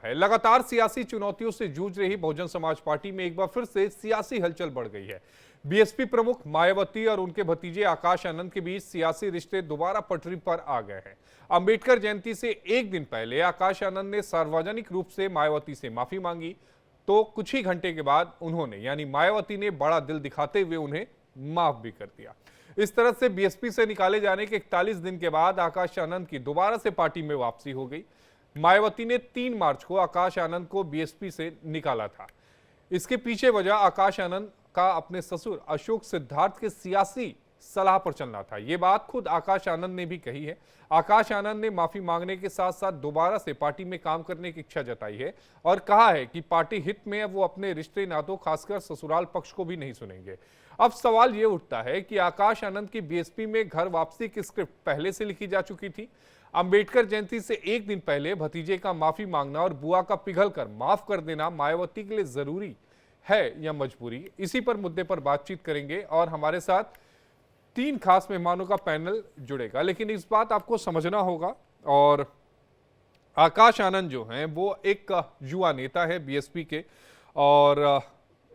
है। लगातार सियासी चुनौतियों से जूझ रही बहुजन समाज पार्टी में एक बार फिर से सियासी हलचल बढ़ गई है। बीएसपी प्रमुख मायावती और उनके भतीजे आकाश आनंद के बीच सियासी रिश्ते दोबारा पटरी पर आ गए हैं। अंबेडकर जयंती से एक दिन पहले आकाश आनंद ने सार्वजनिक रूप से मायावती से माफी मांगी, तो कुछ ही घंटे के बाद उन्होंने यानी मायावती ने बड़ा दिल दिखाते हुए उन्हें माफ भी कर दिया। इस तरह से बीएसपी से निकाले जाने के 41 दिन के बाद आकाश आनंद की दोबारा से पार्टी में वापसी हो गई। मायावती ने 3 मार्च को आकाश आनंद को बीएसपी से निकाला था। इसके पीछे वजह आकाश आनंद का अपने ससुर अशोक सिद्धार्थ के सियासी सलाह पर चलना था। यह बात खुद आकाश आनंद ने भी कही है। आकाश आनंद ने माफी मांगने के साथ साथ दोबारा से पार्टी में काम करने की इच्छा जताई है और कहा है कि पार्टी हित में वो अपने रिश्ते नातों खासकर ससुराल पक्ष को भी नहीं सुनेंगे। अब सवाल ये उठता है कि आकाश आनंद की बीएसपी में घर वापसी की स्क्रिप्ट पहले से लिखी जा चुकी थी। अंबेडकर जयंती से एक दिन पहले भतीजे का माफी मांगना और बुआ का पिघल कर माफ कर देना मायावती के लिए जरूरी है या मजबूरी, इसी पर मुद्दे पर बातचीत करेंगे और हमारे साथ 3 खास मेहमानों का पैनल जुड़ेगा। लेकिन इस बात आपको समझना होगा, और आकाश आनंद जो हैं वो एक युवा नेता है बीएसपी के और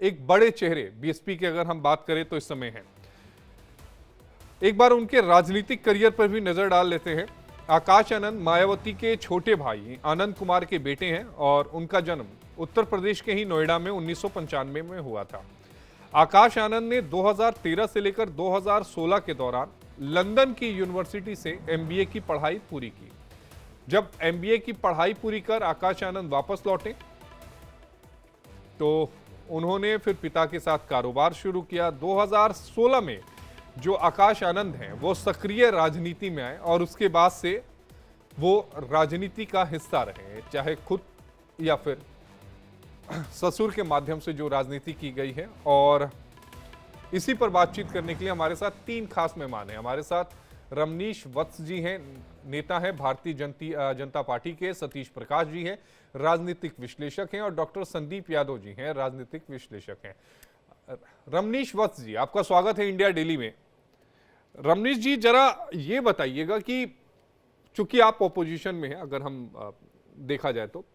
एक बड़े चेहरे बीएसपी के अगर हम बात करें तो इस समय हैं। एक बार उनके राजनीतिक करियर पर भी नजर डाल लेते हैं। आकाश आनंद मायावती के छोटे भाई आनंद कुमार के बेटे हैं और उनका जन्म उत्तर प्रदेश के ही नोएडा में 1995 में हुआ था। आकाश आनंद ने 2013 से लेकर 2016 के दौरान लंदन की यूनिवर्सिटी से एमबीए की पढ़ाई पूरी की। जब एमबीए की पढ़ाई पूरी कर आकाश आनंद वापस लौटे तो उन्होंने फिर पिता के साथ कारोबार शुरू किया। 2016 में जो आकाश आनंद हैं वो सक्रिय राजनीति में आए और उसके बाद से वो राजनीति का हिस्सा रहे, चाहे खुद या फिर ससुर के माध्यम से जो राजनीति की गई है। और इसी पर बातचीत करने के लिए हमारे साथ 3 खास मेहमान हैं। हमारे साथ रमनीश वत्स जी हैं, नेता हैं भारतीय जनता पार्टी के। सतीश प्रकाश जी हैं, राजनीतिक विश्लेषक हैं, और डॉक्टर संदीप यादव जी हैं, राजनीतिक विश्लेषक हैं। रमनीश वत्स जी, आपका स्वागत है इंडिया डेली में। रमनीश जी, जरा ये बताइएगा कि चूंकि आप ऑपोजिशन में हैं, अगर हम देखा जाए तो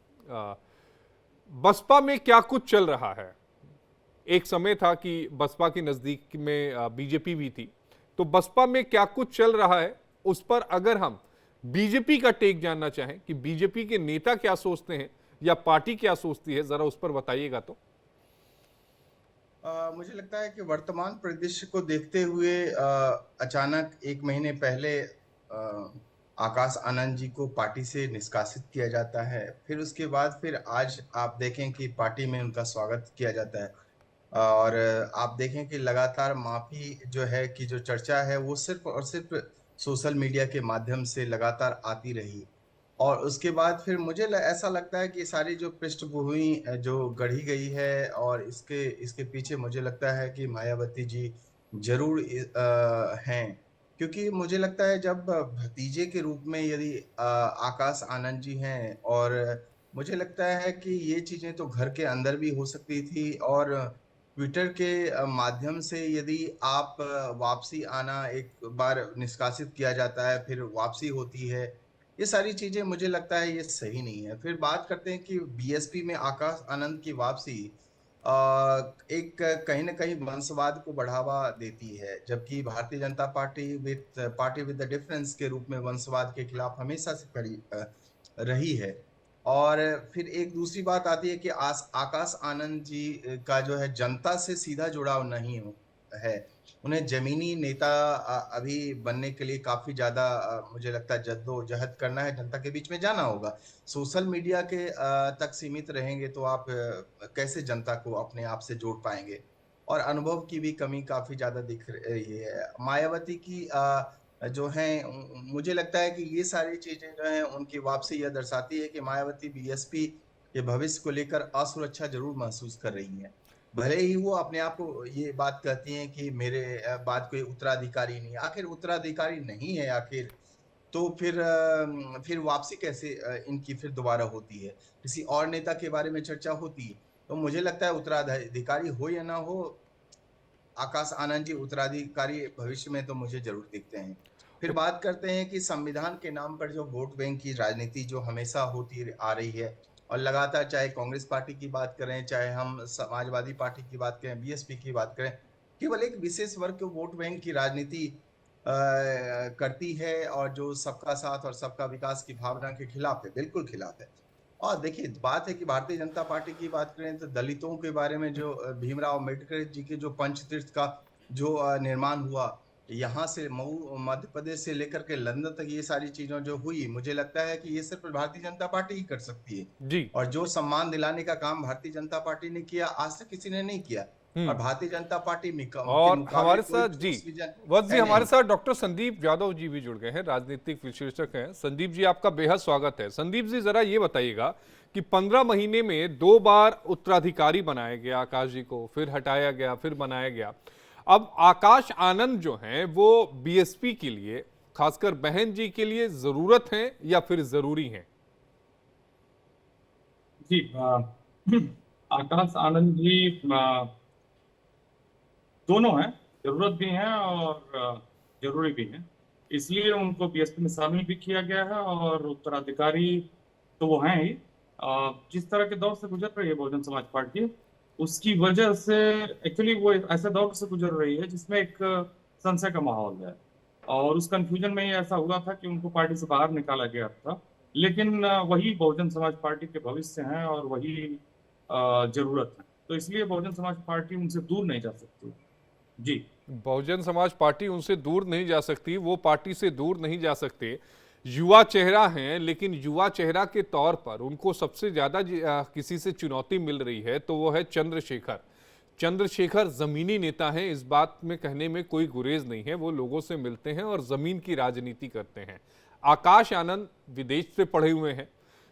बसपा में क्या कुछ चल रहा है। एक समय था कि बसपा के नजदीक में बीजेपी भी थी, तो बसपा में क्या कुछ चल रहा है उस पर अगर हम बीजेपी का टेक जानना चाहें कि बीजेपी के नेता क्या सोचते हैं या पार्टी क्या सोचती है, जरा उस पर बताइएगा। तो मुझे लगता है कि वर्तमान परिदृश्य को देखते हुए अचानक 1 महीने पहले आकाश आनंद जी को पार्टी से निष्कासित किया जाता है। फिर उसके बाद फिर आज आप देखें कि पार्टी में उनका स्वागत किया जाता है और आप देखें कि लगातार माफी जो है कि जो चर्चा है वो सिर्फ और सिर्फ सोशल मीडिया के माध्यम से लगातार आती रही। और उसके बाद फिर मुझे ऐसा लगता है कि सारी जो पृष्ठभूमि जो गढ़ी गई है और इसके पीछे मुझे लगता है कि मायावती जी जरूर हैं, क्योंकि मुझे लगता है जब भतीजे के रूप में यदि आकाश आनंद जी हैं, और मुझे लगता है कि ये चीजें तो घर के अंदर भी हो सकती थी, और ट्विटर के माध्यम से यदि आप वापसी आना, एक बार निष्कासित किया जाता है फिर वापसी होती है, ये सारी चीजें मुझे लगता है ये सही नहीं है। फिर बात करते हैं कि बीएसपी में आकाश आनंद की वापसी एक कहीं ना कहीं वंशवाद को बढ़ावा देती है, जबकि Bharatiya Janata party with the difference के रूप में वंशवाद के खिलाफ हमेशा से खड़ी रही है। और फिर एक दूसरी बात आती है कि आकाश आनंद जी का जो है जनता से सीधा जुड़ाव नहीं है। उन्हें जमीनी नेता अभी बनने के लिए काफी ज्यादा मुझे लगता है जद्दोजहद करना है, जनता के बीच में जाना होगा। सोशल मीडिया के तक सीमित रहेंगे तो आप कैसे जनता को अपने आप से जोड़ पाएंगे, और अनुभव की भी कमी काफी ज्यादा दिख रही है। मायावती की जो है, मुझे लगता है कि ये सारी चीजें जो है उनकी वापसी यह दर्शाती है कि मायावती बीएसपी के भविष्य को लेकर असुरक्षा जरूर महसूस कर रही है। भले ही वो अपने आप को ये बात कहती हैं कि मेरे बाद कोई उत्तराधिकारी नहीं, आखिर उत्तराधिकारी नहीं है आखिर, तो फिर वापसी कैसे इनकी फिर दोबारा होती है। किसी और नेता के बारे में चर्चा होती, तो मुझे लगता है उत्तराधिकारी हो या ना हो, आकाश आनंद जी उत्तराधिकारी भविष्य में तो मुझे जरूर दिखते हैं। फिर बात करते हैं कि संविधान के नाम पर जो वोट बैंक की राजनीति जो हमेशा होती आ रही है, और लगातार चाहे कांग्रेस पार्टी की बात करें, चाहे हम समाजवादी पार्टी की बात करें, बीएसपी की बात करें, केवल एक विशेष वर्ग के वोट बैंक की राजनीति करती है और जो सबका साथ और सबका विकास की भावना के खिलाफ है, बिल्कुल खिलाफ है। और देखिए, बात है कि भारतीय जनता पार्टी की बात करें तो दलितों के बारे में जो भीमराव अम्बेडकर जी के जो पंचतीर्थ का जो निर्माण हुआ, यहाँ से मऊ मध्य प्रदेश से लेकर के लंदन तक ये सारी चीज़ें जो हुई, मुझे लगता है कि ये सिर्फ़ भारतीय जनता पार्टी ही कर सकती है। जी। और जो सम्मान दिलाने का काम भारतीय जनता पार्टी ने किया, आज तक किसी ने नहीं किया। और हम्म। भारतीय जनता पार्टी के और मुकाबले हमारे कोई साथ जी ठोस विज़न वत्स जी, है हमारे नहीं। साथ डॉक्टर संदीप यादव जी भी जुड़ गए हैं, राजनीतिक विश्लेषक हैं। संदीप जी, आपका बेहद स्वागत है। संदीप जी, जरा ये बताइएगा कि 15 महीने में 2 बार उत्तराधिकारी बनाया गया आकाश जी को, फिर हटाया गया, फिर बनाया गया। अब आकाश आनंद जो हैं वो बीएसपी के लिए, खासकर बहन जी के लिए जरूरत है या फिर जरूरी है? जी आकाश आनंद जी दोनों हैं, जरूरत भी है और जरूरी भी है। इसलिए उनको बीएसपी में शामिल भी किया गया है और उत्तराधिकारी तो वो हैं ही। जिस तरह के दौर से गुजर रही है बहुजन समाज पार्टी, उसकी वजह से एक्चुअली वो ऐसे दौर से गुजर रही है जिसमें एक संशय का माहौल है। और उस कंफ्यूजन में ही ऐसा हुआ था कि उनको पार्टी से बाहर निकाला गया था। लेकिन वही बहुजन समाज पार्टी के भविष्य हैं और वही जरूरत है। तो इसलिए बहुजन समाज पार्टी उनसे दूर नहीं जा सकती। जी। बहुजन समाज पार्टी उनसे दूर नहीं जा सकती, वो पार्टी से दूर नहीं जा सकते। युवा चेहरा हैं, लेकिन युवा चेहरा के तौर पर उनको सबसे ज्यादा किसी से चुनौती मिल रही है तो वो है चंद्रशेखर। चंद्रशेखर जमीनी नेता हैं, इस बात में कहने में कोई गुरेज नहीं है। वो लोगों से मिलते हैं और जमीन की राजनीति करते हैं। आकाश आनंद विदेश से पढ़े हुए हैं,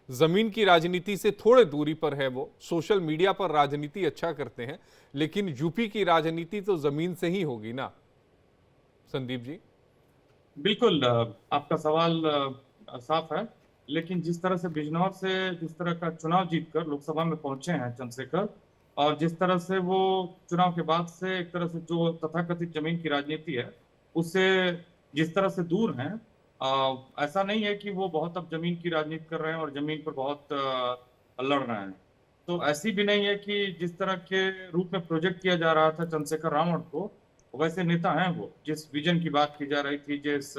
जमीन की राजनीति से थोड़े दूरी पर है। वो सोशल मीडिया पर राजनीति अच्छा करते हैं, लेकिन यूपी की राजनीति तो जमीन से ही होगी ना संदीप जी? बिल्कुल, आपका सवाल साफ है। लेकिन जिस तरह से बिजनौर से जिस तरह का चुनाव जीतकर लोकसभा में पहुंचे हैं चंद्रशेखर, और जिस तरह से वो चुनाव के बाद से एक तरह से जो तथाकथित जमीन की राजनीति है उससे जिस तरह से दूर हैं, ऐसा नहीं है कि वो बहुत अब जमीन की राजनीति कर रहे हैं और जमीन पर बहुत लड़ रहे हैं। तो ऐसी भी नहीं है कि जिस तरह के रूप में प्रोजेक्ट किया जा रहा था चंद्रशेखर रावण को, वैसे नेता हैं वो। जिस विजन की बात की जा रही थी, जिस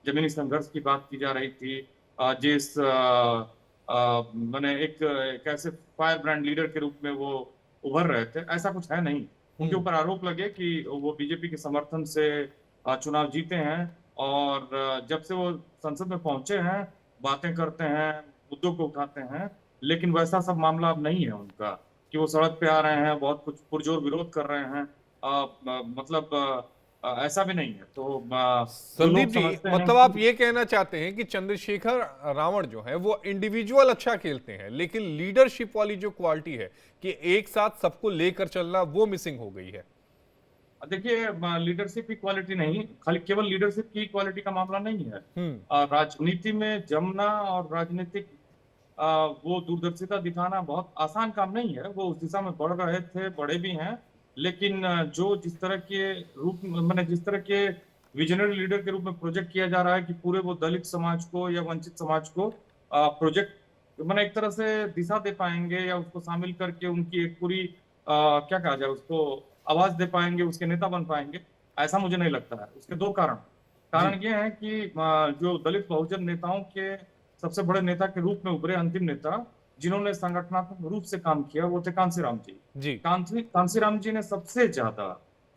जमीनी संघर्ष की बात की जा रही थी, जिस मैंने एक ऐसे फायर ब्रांड लीडर के रूप में वो उभर रहे थे, ऐसा कुछ है नहीं। उनके ऊपर आरोप लगे कि वो बीजेपी के समर्थन से चुनाव जीते हैं और जब से वो संसद में पहुंचे हैं बातें करते हैं, मुद्दों को उठाते हैं, लेकिन वैसा सब मामला अब नहीं है उनका कि वो सड़क पे आ रहे हैं, बहुत कुछ पुरजोर विरोध कर रहे हैं। मतलब ऐसा भी नहीं है। तो जो संदीप लोग जी, समझते हैं मतलब आप कि ये कहना चाहते हैं कि चंद्रशेखर रावण जो है वो इंडिविजुअल अच्छा खेलते हैं, लेकिन लीडरशिप वाली जो क्वालिटी है कि एक साथ सबको लेकर चलना, वो मिसिंग हो गई है। देखिए, लीडरशिप की क्वालिटी नहीं, खाली केवल लीडरशिप की क्वालिटी का मामला नहीं है। हम्म। राजनीति में जमना और राजनीतिक वो दूरदर्शिता दिखाना बहुत आसान काम नहीं है। वो उस दिशा में बढ़ रहे थे, बढ़े भी हैं। लेकिन जो जिस तरह के रूप मैंने जिस तरह के विजनरी लीडर के रूप में प्रोजेक्ट किया जा रहा है कि पूरे वो दलित समाज को या वंचित समाज को प्रोजेक्ट मैंने एक तरह से दिशा दे पाएंगे या उसको शामिल करके उनकी एक पूरी क्या कहा जाए, उसको आवाज दे पाएंगे, उसके नेता बन पाएंगे, ऐसा मुझे नहीं लगता है। उसके दो कारण जी। कारण ये है कि जो दलित बहुजन नेताओं के सबसे बड़े नेता के रूप में उभरे अंतिम नेता जिन्होंने संगठनात्मक रूप से काम किया वो थे कांसीराम जी। जी। कांसीराम जी ने सबसे ज्यादा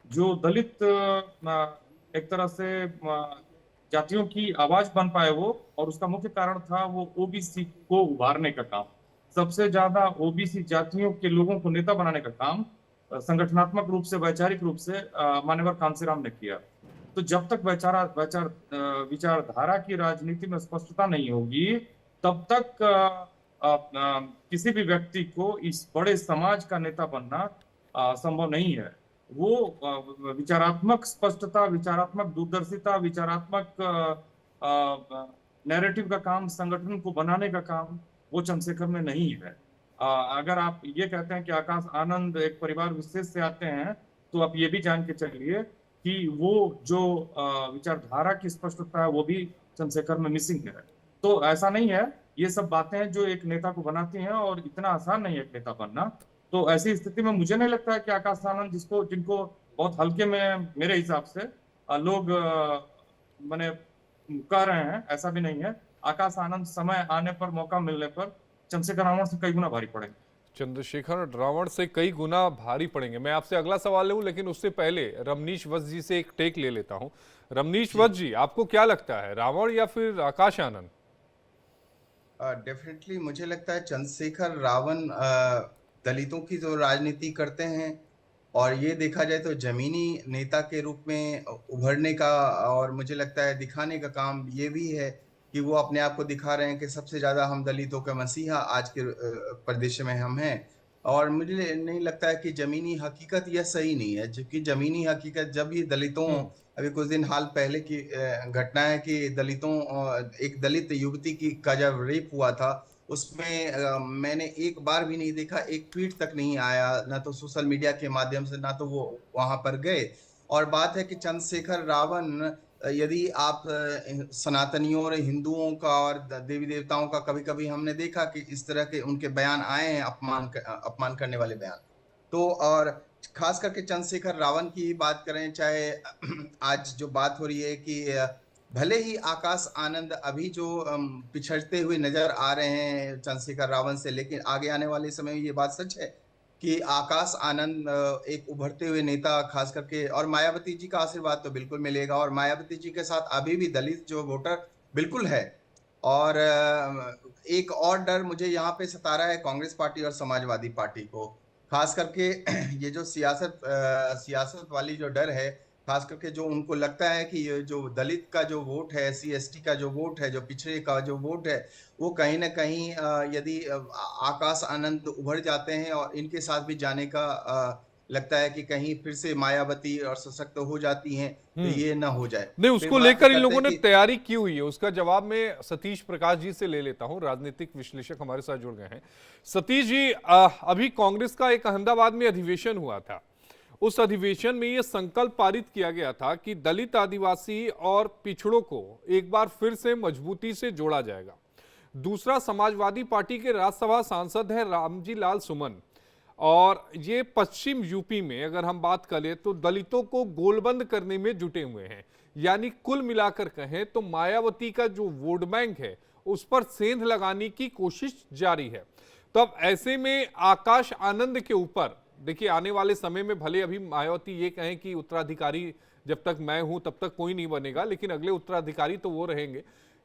जो दलित एक तरह से जातियों की आवाज बन पाए वो, और उसका मुख्य कारण था वो ओबीसी को उभारने का काम। सबसे ज्यादा ओबीसी जातियों के लोगों को नेता बनाने का काम संगठनात्मक रूप से, वैचारिक रूप से मान्यवर कांसीराम ने किया। तो जब तक विचारधारा की राजनीति में स्पष्टता नहीं होगी, तब तक किसी भी व्यक्ति को इस बड़े समाज का नेता बनना संभव नहीं है। वो विचारात्मक स्पष्टता, विचारात्मक दूरदर्शिता, विचारात्मक नैरेटिव का काम, संगठन को बनाने का काम वो चंद्रशेखर में नहीं है। अगर आप ये कहते हैं कि आकाश आनंद एक परिवार विशेष से आते हैं, तो आप ये भी जान के चलिए कि वो जो विचारधारा की स्पष्टता है वो भी चंद्रशेखर में मिसिंग है। तो ऐसा नहीं है ये सब बातें हैं जो एक नेता को बनाती हैं, और इतना आसान नहीं है एक नेता बनना। तो ऐसी स्थिति में मुझे नहीं लगता है कि आकाश आनंद जिनको बहुत हल्के में मेरे हिसाब से लोग माने कह रहे हैं, ऐसा भी नहीं है। आकाश आनंद समय आने पर, मौका मिलने पर चंद्रशेखर रावण से कई गुना भारी पड़ेंगे। चंद्रशेखर रावण से कई गुना भारी पड़ेंगे। मैं आपसे अगला सवाल लूं, लेकिन उससे पहले रमनीश वत्स जी से एक टेक ले लेता हूं। रमनीश वत्स जी, आपको क्या लगता है, रावण या फिर आकाश आनंद? डेफिनेटली मुझे लगता है चंद्रशेखर रावण दलितों की जो राजनीति करते हैं, और ये देखा जाए तो जमीनी नेता के रूप में उभरने का, और मुझे लगता है दिखाने का काम ये भी है कि वो अपने आप को दिखा रहे हैं कि सबसे ज्यादा हम दलितों का मसीहा आज के परिदृश्य में हम हैं। और मुझे नहीं लगता है कि जमीनी हकीकत यह सही नहीं है, जबकि जमीनी हकीकत जब ये दलितों, अभी कुछ दिन हाल पहले की घटना है कि दलितों, एक दलित युवती का जब रेप हुआ था, उसमें मैंने एक बार भी नहीं देखा, एक ट्वीट तक नहीं आया, ना तो सोशल मीडिया के माध्यम से, ना तो वो वहां पर गए। और बात है कि चंद्रशेखर रावण, यदि आप सनातनियों और हिंदुओं का और देवी देवताओं का, कभी कभी हमने देखा कि इस तरह के उनके बयान आए हैं, अपमान करने वाले बयान। तो और खास करके चंद्रशेखर रावण की बात करें, चाहे आज जो बात हो रही है कि भले ही आकाश आनंद अभी जो पिछड़ते हुए नजर आ रहे हैं चंद्रशेखर रावण से, लेकिन आगे आने वाले समय में ये बात सच है कि आकाश आनंद एक उभरते हुए नेता, खास करके, और मायावती जी का आशीर्वाद तो बिल्कुल मिलेगा, और मायावती जी के साथ अभी भी दलित जो वोटर बिल्कुल है। और एक और डर मुझे यहाँ पे सता रहा है कांग्रेस पार्टी और समाजवादी पार्टी को, खास करके ये जो सियासत वाली जो डर है, खास करके जो उनको लगता है कि ये जो दलित का जो वोट है, SC ST का जो वोट है, जो पिछड़े का जो वोट है, वो कहीं ना कहीं यदि आकाश आनंद उभर जाते हैं और इनके साथ भी जाने का लगता है कि कहीं फिर से मायावती और सशक्त हो जाती हैं, तो ये ना हो जाए। नहीं, फिर उसको बात लेकर इन करते लोगों हैं ने कि तैयारी की हुई है, उसका जवाब मैं सतीश प्रकाश जी से ले लेता हूं, राजनीतिक विश्लेषक हमारे साथ जुड़ गए हैं। सतीश जी, अभी कांग्रेस का एक अहमदाबाद में अधिवेशन हुआ था। उस अधिवेशन में यह संकल्प पारित किया गया था कि दलित, आदिवासी और पिछड़ों को एक बार फिर से मजबूती से जोड़ा जाएगा। दूसरा, समाजवादी पार्टी के राज्यसभा सांसद हैं रामजी लाल सुमन, और ये पश्चिम यूपी में अगर हम बात करें तो दलितों को गोलबंद करने में जुटे हुए हैं। यानी कुल मिलाकर कहें तो मायावती का जो वोट बैंक है उस पर सेंध लगाने की कोशिश जारी है। तो अब ऐसे में आकाश आनंद के ऊपर देखिए, आने वाले समय में भले अभी मायावती ये कहें कि उत्तराधिकारी जब तक मैं हूं तब तक कोई नहीं बनेगा, लेकिन अगले उत्तराधिकारी तो वो रहेंगे।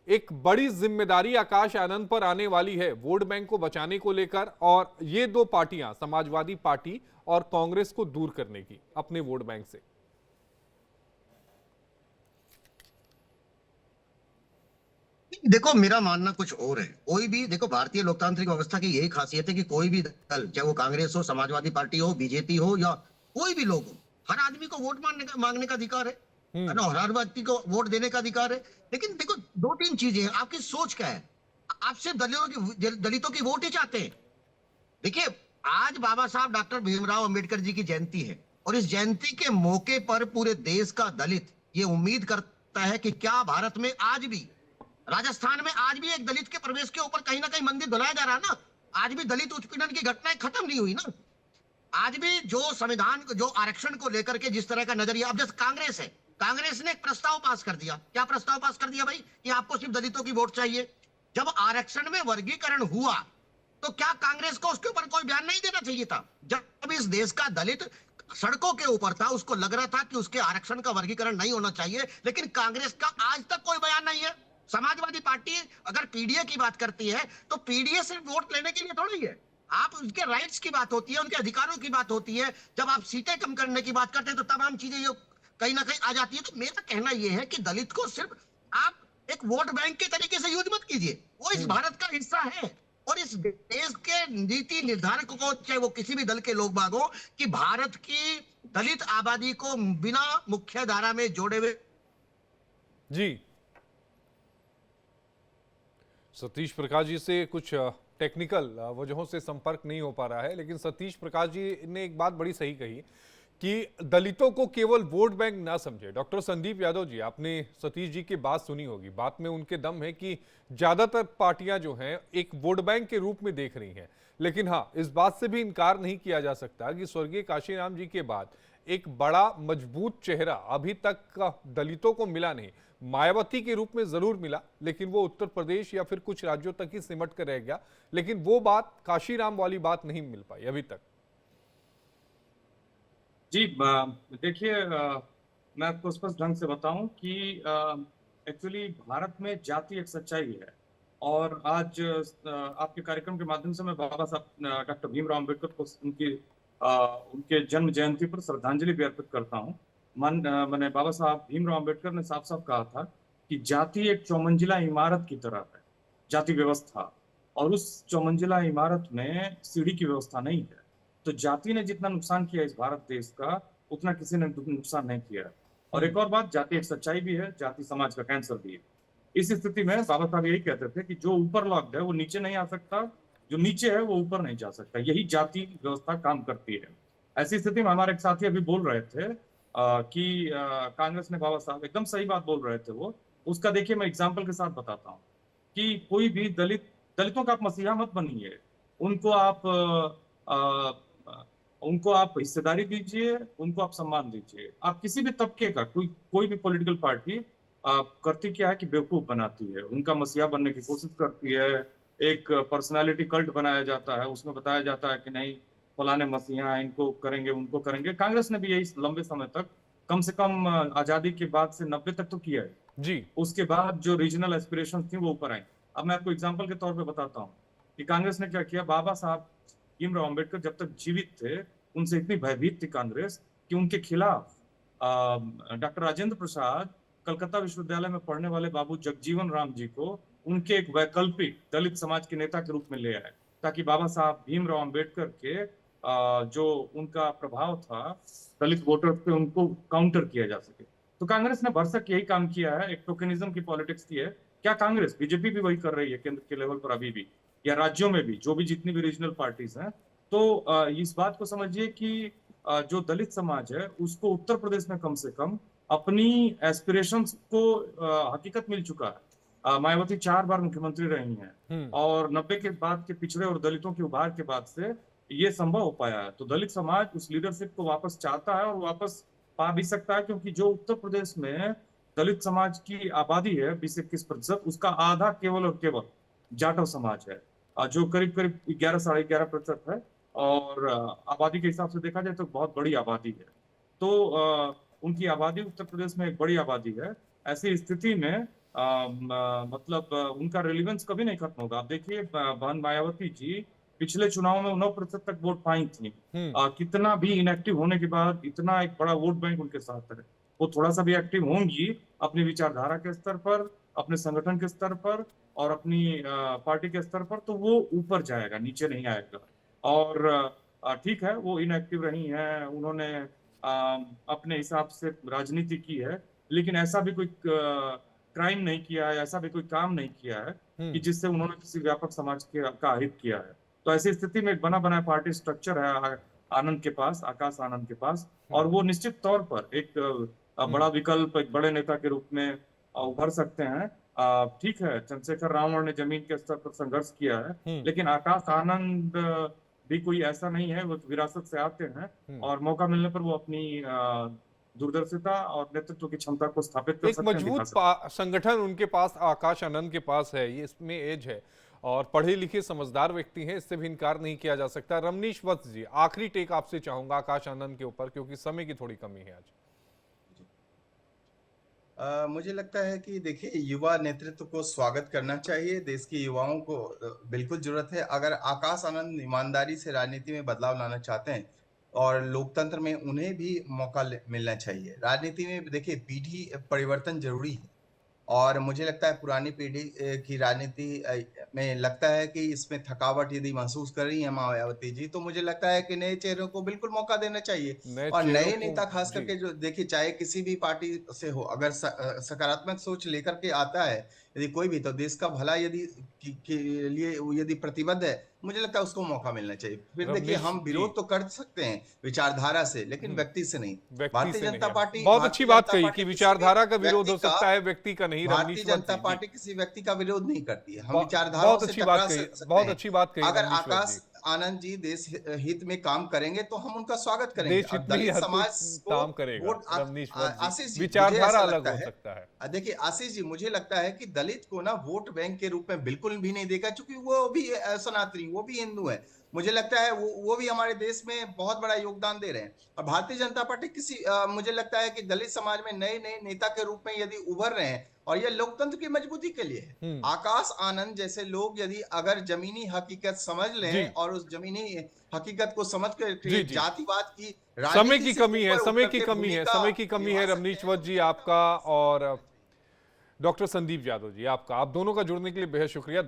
एक बड़ी जिम्मेदारी आकाश आनंद पर आने वाली है वोट बैंक को बचाने को लेकर, और ये दो पार्टियां, समाजवादी पार्टी और कांग्रेस, को दूर करने की अपने वोट बैंक से। देखो, मेरा मानना कुछ और है। कोई भी, देखो, भारतीय लोकतांत्रिक व्यवस्था की यही खासियत है कि कोई भी दल, चाहे वो कांग्रेस हो, समाजवादी पार्टी हो, बीजेपी हो, या कोई भी लोग हो, हर आदमी को वोट मांगने का अधिकार है ना, हर व्यक्ति को वोट देने का अधिकार है। लेकिन देखो, दो तीन चीजें हैं। आपकी सोच क्या है? आप सिर्फ दलितों की वोट ही चाहते हैं? देखिए, आज बाबा साहब डॉक्टर भीमराव अंबेडकर जी की जयंती है, और इस जयंती के मौके पर पूरे देश का दलित ये उम्मीद करता है कि क्या भारत में आज भी, राजस्थान में आज भी एक दलित के प्रवेश के ऊपर कहीं ना कहीं मंदिर धुलाया जा रहा है ना? आज भी दलित उत्पीड़न की घटनाएं खत्म नहीं हुई ना? आज भी जो संविधान, जो आरक्षण को लेकर के जिस तरह का नजरिया, अब जैसे कांग्रेस है, कांग्रेस ने एक प्रस्ताव पास कर दिया। क्या प्रस्ताव पास कर दिया भाई? कि आपको सिर्फ दलितों की वोट चाहिए। जब आरक्षण में वर्गीकरण हुआ तो क्या कांग्रेस को उसके ऊपर कोई बयान नहीं देना चाहिए था? जब इस देश का दलित सड़कों के ऊपर था, उसको लग रहा था कि उसके आरक्षण का वर्गीकरण नहीं होना चाहिए, लेकिन कांग्रेस का आज तक कोई बयान नहीं है। समाजवादी पार्टी अगर पीडीए की बात करती है तो पीडीए सिर्फ वोट लेने के लिए थोड़ी है। आप उनके राइट्स की बात होती है, उनके अधिकारों की बात होती है। जब आप सीटें कम करने की बात करते हैं तो तमाम चीजें ये कहीं ना कहीं आ जाती है। तो मेरा कहना यह है कि दलित को सिर्फ आप एक वोट बैंक के तरीके से यूज मत कीजिए। वो इस भारत का हिस्सा है, और इस देश के नीति निर्धारक को, चाहे वो किसी भी दल के लोग बाग हो, कि भारत की दलित आबादी को बिना मुख्य धारा में जोड़े हुए। जी, सतीश प्रकाश जी से कुछ टेक्निकल वजहों से संपर्क नहीं हो पा रहा है, लेकिन सतीश प्रकाश जी ने एक बात बड़ी सही कही कि दलितों को केवल वोट बैंक ना समझे। डॉक्टर संदीप यादव जी, आपने सतीश जी की बात सुनी होगी, बात में उनके दम है कि ज्यादातर पार्टियां जो हैं एक वोट बैंक के रूप में देख रही हैं। लेकिन हाँ, इस बात से भी इनकार नहीं किया जा सकता कि स्वर्गीय काशीराम जी के बाद एक बड़ा मजबूत चेहरा अभी तक का दलितों को मिला नहीं। मायावती के रूप में जरूर मिला, लेकिन वो उत्तर प्रदेश या फिर कुछ राज्यों तक ही सिमट कर रह गया। लेकिन वो बात, काशीराम वाली बात नहीं मिल पाई अभी तक। जी, देखिए, मैं आपको स्पष्ट ढंग से बताऊं कि एक्चुअली भारत में जाति एक सच्चाई है। और आज आपके कार्यक्रम के माध्यम से मैं बाबा साहब डॉक्टर भीमराव अम्बेडकर को उनके जन्म जयंती पर श्रद्धांजलि भी अर्पित करता हूं। मैंने बाबा साहब भीमराव अम्बेडकर ने साफ साफ कहा था कि जाति एक चौमंजिला इमारत की तरह है, जाति व्यवस्था, और उस चौमंजिला इमारत में सीढ़ी की व्यवस्था नहीं है। तो जाति ने जितना नुकसान किया इस भारत देश का, उतना किसी ने नुकसान नहीं किया। और एक और बात, जाति एक सच्चाई भी है, जाति समाज का कैंसर भी है। इस स्थिति में बाबा साहब यही कहते थे कि जो ऊपर लॉक्ड है वो नीचे नहीं आ सकता, जो नीचे है वो ऊपर नहीं जा सकता। यही जाति व्यवस्था काम करती है। ऐसी स्थिति में हमारे एक साथी अभी बोल रहे थे कि कांग्रेस ने, बाबा साहब एकदम सही बात बोल रहे थे वो। उसका देखिए मैं एग्जाम्पल के साथ बताता हूँ कि कोई भी दलितों का आप मसीहा मत बनिए। उनको आप हिस्सेदारी दीजिए, उनको आप सम्मान दीजिए। आप किसी भी तबके का कोई भी पॉलिटिकल पार्टी करती क्या है कि बेवकूफ बनाती है, उनका मसीहा बनने की कोशिश करती है। एक पर्सनालिटी कल्ट बनाया जाता है, उसमें बताया जाता है कि नहीं फलाने मसीहा, इनको करेंगे उनको करेंगे। कांग्रेस ने भी यही लंबे समय तक, कम से कम आजादी के बाद से 90 तक तो किया है जी। उसके बाद जो रीजनल एस्पिरेशन थी वो ऊपर आई। अब मैं आपको एग्जांपल के तौर पे बताता हूँ कि कांग्रेस ने क्या किया। बाबा साहब भीमराव अम्बेडकर जब तक जीवित थे, उनसे इतनी भयभीत थी कांग्रेस कि उनके खिलाफ डॉक्टर राजेंद्र प्रसाद कलकत्ता विश्वविद्यालय में पढ़ने वाले बाबू जगजीवन राम जी को उनके एक वैकल्पिक दलित समाज के नेता के रूप में ले आए, ताकि बाबा साहब भीमराव अम्बेडकर के जो उनका प्रभाव था दलित वोटर्स पे, उनको काउंटर किया जा सके। तो कांग्रेस ने भरसक यही काम किया है, एक टोकनिज्म की पॉलिटिक्स की है। क्या कांग्रेस, बीजेपी भी वही कर रही है केंद्र के लेवल पर अभी भी, या राज्यों में भी, जो भी जितनी भी रीजनल पार्टीज हैं। तो इस बात को समझिए कि जो दलित समाज है उसको उत्तर प्रदेश में कम से कम अपनी एस्पिरेशंस को हकीकत मिल चुका है। मायावती 4 बार मुख्यमंत्री रही हैं और 90 के बाद के पिछड़े और दलितों के उभार के बाद से ये संभव हो पाया है। तो दलित समाज उस लीडरशिप को वापस चाहता है और वापस पा भी सकता है, क्योंकि जो उत्तर प्रदेश में दलित समाज की आबादी है 20-21%, उसका आधा केवल और केवल जाटव समाज है, जो करीब करीब 11-11.5% है। और आबादी के हिसाब से देखा जाए तो बहुत बड़ी आबादी है। तो उनकी आबादी उत्तर प्रदेश में एक बड़ी आबादी है। ऐसी स्थिति में मतलब उनका रेलिवेंस कभी नहीं खत्म होगा। आप देखिए, बहन मायावती जी पिछले चुनाव में 9% तक वोट पाई थी। कितना भी इनएक्टिव होने के बाद इतना एक बड़ा वोट बैंक उनके साथ है। वो थोड़ा सा भी एक्टिव होंगी अपनी विचारधारा के स्तर पर, अपने संगठन के स्तर पर और अपनी पार्टी के स्तर पर, तो वो ऊपर जाएगा, नीचे नहीं आएगा। और ठीक है, वो इनएक्टिव रही हैं, उन्होंने अपने हिसाब से राजनीति की है, लेकिन ऐसा भी कोई क्राइम नहीं किया है, ऐसा भी कोई काम नहीं किया है कि जिससे उन्होंने किसी व्यापक समाज का हित किया है। तो ऐसी स्थिति में एक बना बनाया पार्टी स्ट्रक्चर है आनंद के पास, आकाश आनंद के पास, और वो निश्चित तौर पर एक बड़ा विकल्प, एक बड़े नेता के रूप में उभर सकते हैं। ठीक है, चंद्रशेखर रावण ने जमीन के स्तर पर संघर्ष किया है, लेकिन आकाश आनंद भी कोई ऐसा नहीं है, वो विरासत से आते हैं और मौका मिलने पर वो अपनी दूरदर्शिता और नेतृत्व की क्षमता को स्थापित कर एक सकते हैं। मजबूत संगठन उनके पास, आकाश आनंद के पास है, ये इसमें एज है और पढ़े लिखे समझदार व्यक्ति हैं, इससे भी इनकार नहीं किया जा सकता। रमनीश वत्स जी, आखिरी टेक आपसे चाहूंगा आकाश आनंद के ऊपर, क्योंकि समय की थोड़ी कमी है आज। मुझे लगता है कि देखिए, युवा नेतृत्व को स्वागत करना चाहिए। देश के युवाओं को बिल्कुल जरूरत है। अगर आकाश आनंद ईमानदारी से राजनीति में बदलाव लाना चाहते हैं और लोकतंत्र में उन्हें भी मौका मिलना चाहिए। राजनीति में देखिए, पीढ़ी परिवर्तन जरूरी है और मुझे लगता है पुरानी पीढ़ी की राजनीति में लगता है कि इसमें थकावट यदि महसूस कर रही है मायावती जी, तो मुझे लगता है कि नए चेहरों को बिल्कुल मौका देना चाहिए। और नए नेता खास करके, जो देखिए चाहे किसी भी पार्टी से हो, अगर सकारात्मक सोच लेकर के आता है यदि कोई भी, तो देश का भला यदि के लिए वो यदि प्रतिबद्ध है, मुझे लगता है उसको मौका मिलना चाहिए। फिर देखिए, रवनीश हम जी, विरोध तो कर सकते हैं विचारधारा से, लेकिन व्यक्ति से नहीं। व्यक्ति भारतीय से जनता नहीं। पार्टी बहुत अच्छी बात कही कि किसी भी विचारधारा का विरोध व्यक्ति हो सकता है, व्यक्ति का नहीं। भारतीय रवनीश्वर जनता जी, पार्टी किसी व्यक्ति का विरोध नहीं करती है। हम बहुत विचारधाराओं से अच्छी टकरा बात कही, सकते बहुत हैं। अच्छी बात कही अगर रवनीश्वर आकाश जी। आनंद जी देश हित में काम करेंगे तो हम उनका स्वागत करेंगे। देश और हित में ही दलित हर कोई समाज को काम करेगा। वोट रवनीश्वर जी, आशीष जी, मुझे विचारधारा ऐसा अलग लगता हो है, सकता है। देखिए आशीष जी, मुझे लगता है कि दलित को ना वोट बैंक के रूप में बिल्कुल भी नहीं देगा, क्योंकि वो भी सनातनी, वो भी हिंदू है। मुझे लगता है वो भी हमारे देश में बहुत बड़ा योगदान दे रहे हैं। और भारतीय जनता पार्टी मुझे लगता है कि दलित समाज में नए नए नेता के रूप में यदि उभर रहे हैं, और यह लोकतंत्र की मजबूती के लिए है। आकाश आनंद जैसे लोग यदि अगर जमीनी हकीकत समझ जी। लें और उस जमीनी हकीकत को समझ कर जी, जी। जातिवाद की समय राजनीति की से कमी है, ऊपर समय उतर की के कमी है, भूमिका समय की कमी है। निभा सकते हैं, रवनीश्वर तो जी मुझे आपका लगता है और डॉक्टर संदीप यादव जी आपका, आप दोनों का जुड़ने के लिए बेहद शुक्रिया।